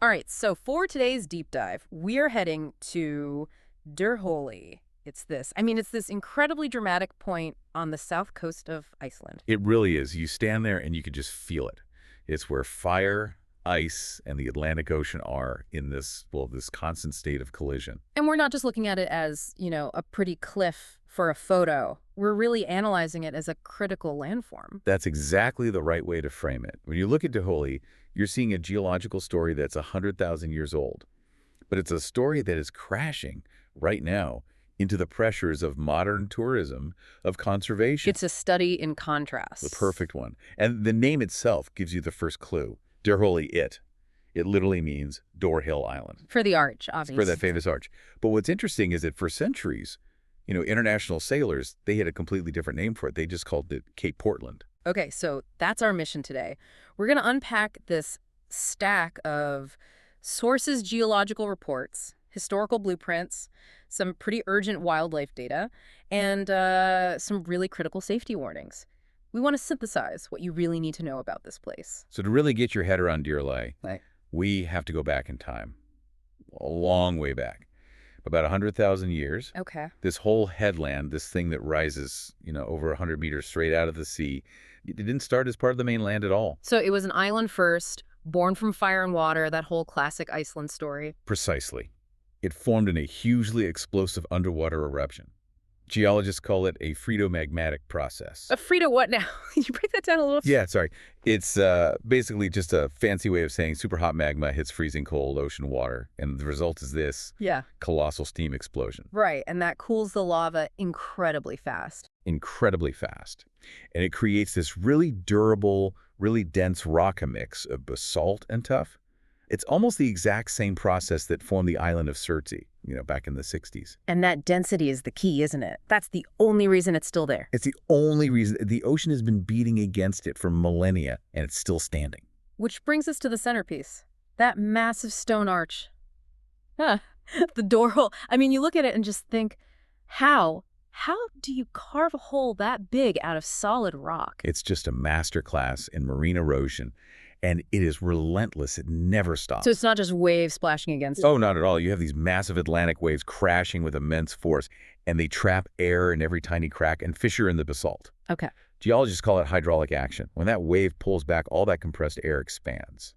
All right, so for today's deep dive, we're heading to Dyrhólaey. It's this incredibly dramatic point on the south coast of Iceland. It really is. You stand there and you can just feel it. It's where fire, ice, and the Atlantic Ocean are in this constant state of collision. And we're not just looking at it as, a pretty cliff for a photo. We're really analyzing it as a critical landform. That's exactly the right way to frame it. When you look at Dyrhólaey, you're seeing a geological story that's 100,000 years old. But it's a story that is crashing right now into the pressures of modern tourism, of conservation. It's a study in contrast. The perfect one. And the name itself gives you the first clue. Dyrhólaey, it literally means Door Hill Island. For the arch, obviously. For that famous arch. But what's interesting is that for centuries, international sailors, they had a completely different name for it. They just called it Cape Portland. Okay, so that's our mission today. We're going to unpack this stack of sources, geological reports, historical blueprints, some pretty urgent wildlife data, and some really critical safety warnings. We want to synthesize what you really need to know about this place. So to really get your head around Dyrhólaey, Right. we have to go back in time, a long way back, about 100,000 years. Okay. This whole headland, this thing that rises, over 100 meters straight out of the sea, it didn't start as part of the mainland at all. So it was an island first, born from fire and water, that whole classic Iceland story. Precisely. It formed in a hugely explosive underwater eruption. Geologists call it a frito-magmatic process. A Frito what now? Can you break that down a little? Yeah, sorry. It's basically just a fancy way of saying super hot magma hits freezing cold ocean water, and the result is this colossal steam explosion. Right, and that cools the lava incredibly fast. Incredibly fast. And it creates this really durable, really dense rock mix of basalt and tuff. It's almost the exact same process that formed the island of Surtsey, back in the 60s. And that density is the key, isn't it? That's the only reason it's still there. It's the only reason. The ocean has been beating against it for millennia, and it's still standing. Which brings us to the centerpiece, that massive stone arch. The door hole. I mean, you look at it and just think, how do you carve a hole that big out of solid rock? It's just a masterclass in marine erosion. And it is relentless. It never stops. So it's not just waves splashing against it? Oh, not at all. You have these massive Atlantic waves crashing with immense force, and they trap air in every tiny crack and fissure in the basalt. Okay. Geologists call it hydraulic action. When that wave pulls back, all that compressed air expands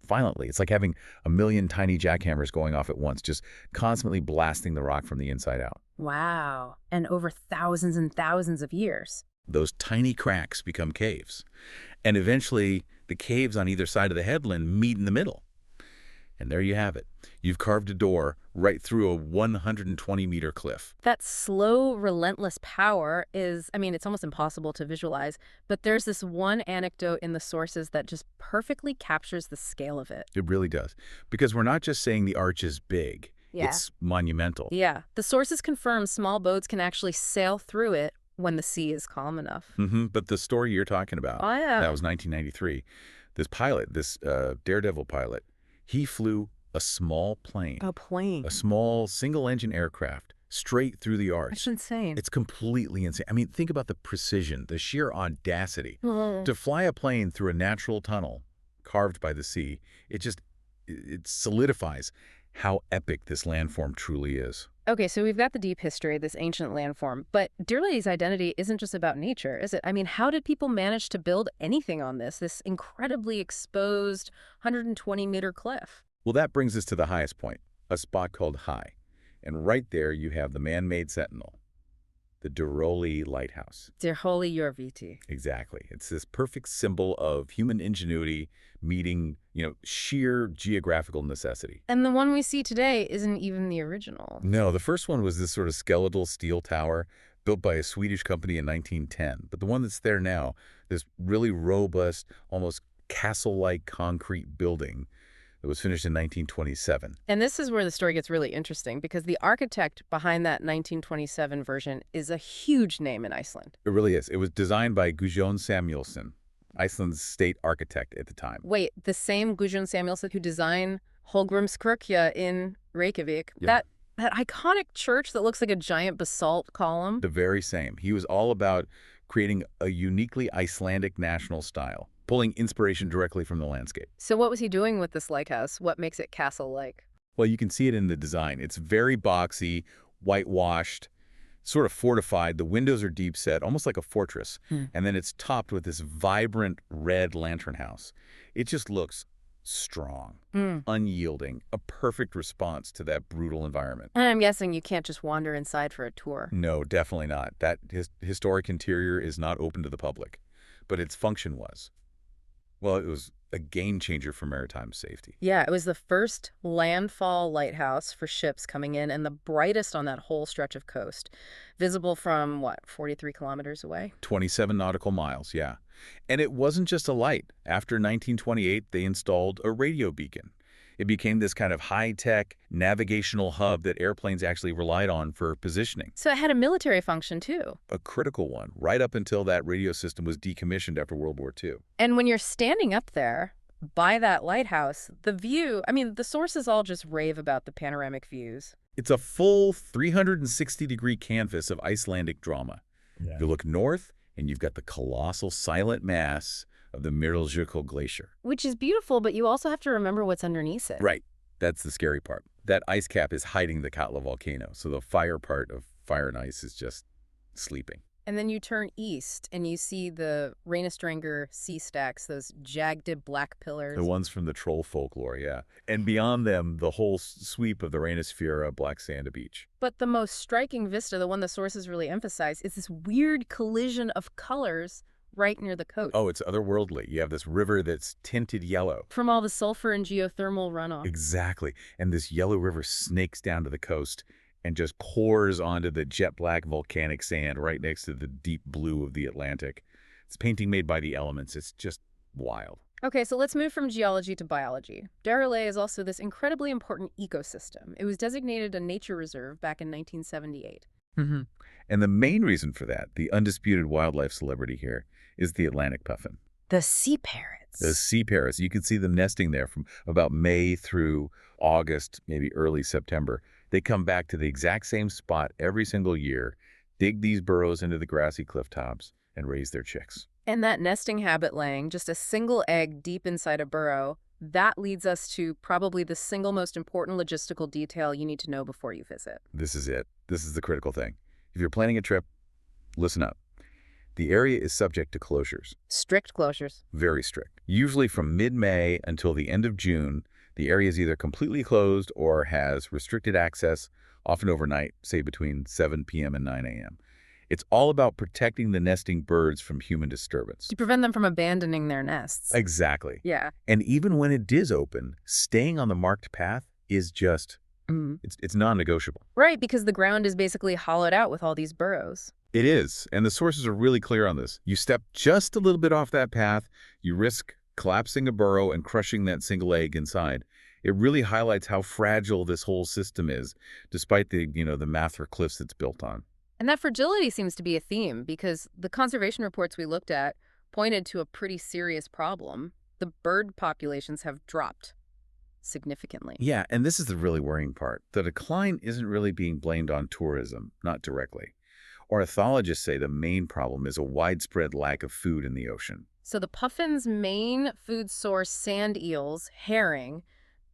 violently. It's like having a million tiny jackhammers going off at once, just constantly blasting the rock from the inside out. Wow. And over thousands and thousands of years. Those tiny cracks become caves. And eventually, the caves on either side of the headland meet in the middle. And there you have it. You've carved a door right through a 120-meter cliff. That slow, relentless power is, it's almost impossible to visualize, but there's this one anecdote in the sources that just perfectly captures the scale of it. It really does. Because we're not just saying the arch is big. Yeah. It's monumental. Yeah. The sources confirm small boats can actually sail through it when the sea is calm enough. But the story you're talking about, that was 1993. This pilot, this daredevil pilot, he flew a small plane. A plane. A small single-engine aircraft straight through the arch. That's insane. It's completely insane. Think about the precision, the sheer audacity. To fly a plane through a natural tunnel carved by the sea, it solidifies how epic this landform truly is. Okay, so we've got the deep history, this ancient landform, but Dyrhólaey's identity isn't just about nature, is it? How did people manage to build anything on this incredibly exposed 120-meter cliff? Well, that brings us to the highest point, a spot called High. And right there you have the man-made sentinel, the Dyrhólaey Lighthouse. Dyrhólaey Jorviti. Exactly. It's this perfect symbol of human ingenuity meeting, sheer geographical necessity. And the one we see today isn't even the original. No, the first one was this sort of skeletal steel tower built by a Swedish company in 1910. But the one that's there now, this really robust, almost castle-like concrete building that was finished in 1927. And this is where the story gets really interesting, because the architect behind that 1927 version is a huge name in Iceland. It really is. It was designed by Guðjón Samúelsson, Iceland's state architect at the time. Wait, the same Guðjón Samúelsson who designed Hallgrímskirkja in Reykjavik? Yeah. That iconic church that looks like a giant basalt column? The very same. He was all about creating a uniquely Icelandic national style. pulling inspiration directly from the landscape. So what was he doing with this lighthouse? What makes it castle-like? Well, you can see it in the design. It's very boxy, whitewashed, sort of fortified. The windows are deep set, almost like a fortress. And then it's topped with this vibrant red lantern house. It just looks strong, unyielding, a perfect response to that brutal environment. And I'm guessing you can't just wander inside for a tour. No, definitely not. That historic interior is not open to the public, but its function was. Well, it was a game changer for maritime safety. Yeah, it was the first landfall lighthouse for ships coming in and the brightest on that whole stretch of coast. Visible from, what, 43 kilometers away? 27 nautical miles, yeah. And it wasn't just a light. After 1928, they installed a radio beacon. It became this kind of high-tech navigational hub that airplanes actually relied on for positioning. So it had a military function, too. A critical one, right up until that radio system was decommissioned after World War II. And when you're standing up there by that lighthouse, the view, I mean, the sources all just rave about the panoramic views. It's a full 360-degree canvas of Icelandic drama. Yeah. You look north, and you've got the colossal silent mass of the Mýrdal Glacier. Which is beautiful, but you also have to remember what's underneath it. Right. That's the scary part. That ice cap is hiding the Katla volcano, so the fire part of fire and ice is just sleeping. And then you turn east, and you see the Reynisdrangar sea stacks, those jagged black pillars. The ones from the troll folklore, yeah. And beyond them, the whole sweep of the Reynisfjara black sand beach. But the most striking vista, the one the sources really emphasize, is this weird collision of colors right near the coast. Oh, it's otherworldly. You have this river that's tinted yellow. From all the sulfur and geothermal runoff. Exactly. And this yellow river snakes down to the coast and just pours onto the jet black volcanic sand right next to the deep blue of the Atlantic. It's painting made by the elements. It's just wild. Okay, so let's move from geology to biology. Dyrhólaey is also this incredibly important ecosystem. It was designated a nature reserve back in 1978. And the main reason for that, the undisputed wildlife celebrity here, is the Atlantic puffin. The sea parrots. The sea parrots. You can see them nesting there from about May through August, maybe early September. They come back to the exact same spot every single year, dig these burrows into the grassy cliff tops, and raise their chicks. And that nesting habit laying, just a single egg deep inside a burrow, that leads us to probably the single most important logistical detail you need to know before you visit. This is it. This is the critical thing. If you're planning a trip, listen up. The area is subject to closures. Strict closures. Very strict. Usually from mid-May until the end of June, the area is either completely closed or has restricted access, often overnight, say between 7 p.m. and 9 a.m. It's all about protecting the nesting birds from human disturbance. To prevent them from abandoning their nests. Exactly. Yeah. And even when it is open, staying on the marked path is just, it's non-negotiable. Right, because the ground is basically hollowed out with all these burrows. It is, and the sources are really clear on this. You step just a little bit off that path, you risk collapsing a burrow and crushing that single egg inside. It really highlights how fragile this whole system is, despite the, the Mýrdal Cliffs it's built on. And that fragility seems to be a theme because the conservation reports we looked at pointed to a pretty serious problem. The bird populations have dropped significantly. Yeah, and this is the really worrying part. The decline isn't really being blamed on tourism, not directly. Ornithologists say the main problem is a widespread lack of food in the ocean. So the puffin's main food source, sand eels, herring,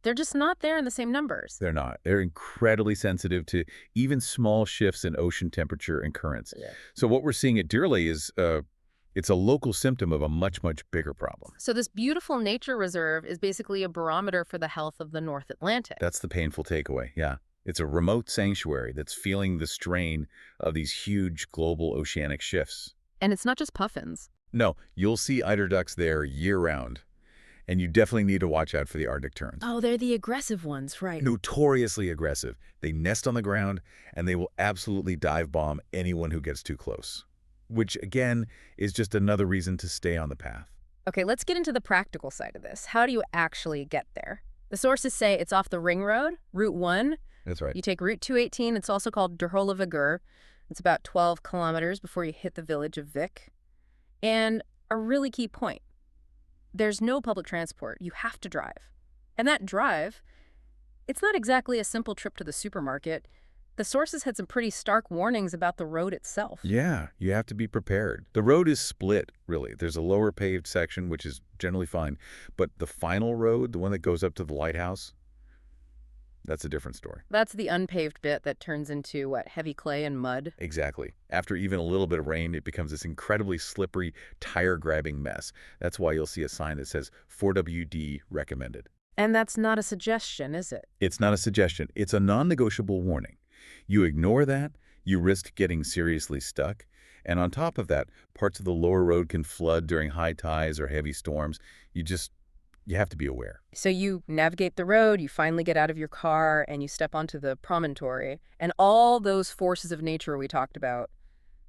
they're just not there in the same numbers. They're not. They're incredibly sensitive to even small shifts in ocean temperature and currents. Yeah. So what we're seeing at Dyrhólaey is it's a local symptom of a much, much bigger problem. So this beautiful nature reserve is basically a barometer for the health of the North Atlantic. That's the painful takeaway, yeah. It's a remote sanctuary that's feeling the strain of these huge global oceanic shifts. And it's not just puffins. No, you'll see eider ducks there year-round. And you definitely need to watch out for the Arctic terns. Oh, they're the aggressive ones, right? Notoriously aggressive. They nest on the ground, and they will absolutely dive bomb anyone who gets too close. Which, again, is just another reason to stay on the path. Okay, let's get into the practical side of this. How do you actually get there? The sources say it's off the Ring Road, Route 1. That's right. You take Route 218. It's also called Dyrhólaey. It's about 12 kilometers before you hit the village of Vik. And a really key point, there's no public transport. You have to drive. And that drive, it's not exactly a simple trip to the supermarket. The sources had some pretty stark warnings about the road itself. Yeah, you have to be prepared. The road is split, really. There's a lower paved section, which is generally fine. But the final road, the one that goes up to the lighthouse, that's a different story. That's the unpaved bit that turns into, what, heavy clay and mud? Exactly. After even a little bit of rain, it becomes this incredibly slippery, tire-grabbing mess. That's why you'll see a sign that says 4WD recommended. And that's not a suggestion, is it? It's not a suggestion. It's a non-negotiable warning. You ignore that, you risk getting seriously stuck. And on top of that, parts of the lower road can flood during high tides or heavy storms. You have to be aware. So you navigate the road, you finally get out of your car, and you step onto the promontory. And all those forces of nature we talked about,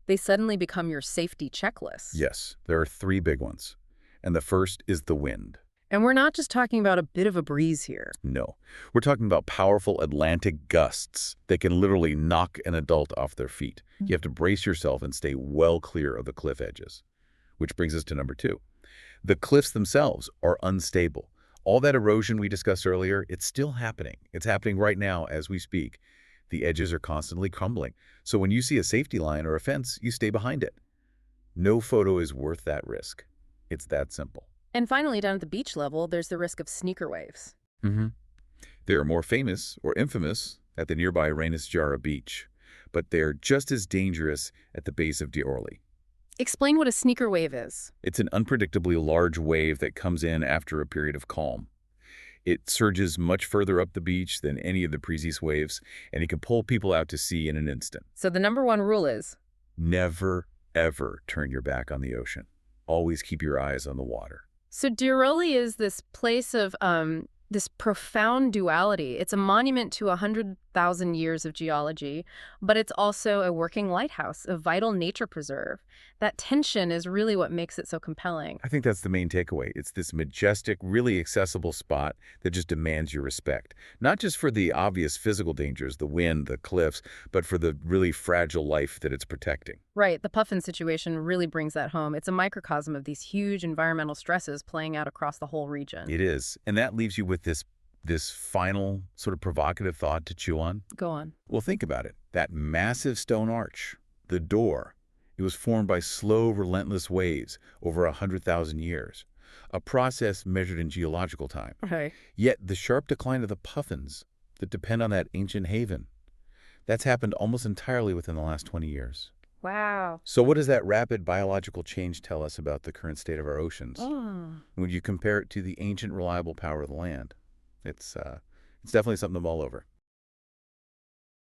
they suddenly become your safety checklist. Yes, there are 3 big ones. And the first is the wind. And we're not just talking about a bit of a breeze here. No, we're talking about powerful Atlantic gusts that can literally knock an adult off their feet. You have to brace yourself and stay well clear of the cliff edges. Which brings us to number 2. The cliffs themselves are unstable. All that erosion we discussed earlier, it's still happening. It's happening right now as we speak. The edges are constantly crumbling. So when you see a safety line or a fence, you stay behind it. No photo is worth that risk. It's that simple. And finally, down at the beach level, there's the risk of sneaker waves. They are more famous or infamous at the nearby Reynisfjara beach, but they're just as dangerous at the base of Dyrhólaey. Explain what a sneaker wave is. It's an unpredictably large wave that comes in after a period of calm. It surges much further up the beach than any of the previous waves, and it can pull people out to sea in an instant. So the number 1 rule is? Never, ever turn your back on the ocean. Always keep your eyes on the water. So Dyrhólaey is this place of this profound duality. It's a monument to 100,000 years of geology, but it's also a working lighthouse, a vital nature preserve. That tension is really what makes it so compelling. I think that's the main takeaway. It's this majestic, really accessible spot that just demands your respect. Not just for the obvious physical dangers, the wind, the cliffs, but for the really fragile life that it's protecting. Right, the puffin situation really brings that home. It's a microcosm of these huge environmental stresses playing out across the whole region. It is. And that leaves you with this final sort of provocative thought to chew on. Go on. Well, think about it. That massive stone arch, the door, it was formed by slow, relentless waves over 100,000 years, a process measured in geological time. Okay. Yet the sharp decline of the puffins that depend on that ancient haven, that's happened almost entirely within the last 20 years. Wow. So what does that rapid biological change tell us about the current state of our oceans? When you compare it to the ancient, reliable power of the land, it's definitely something to mull over.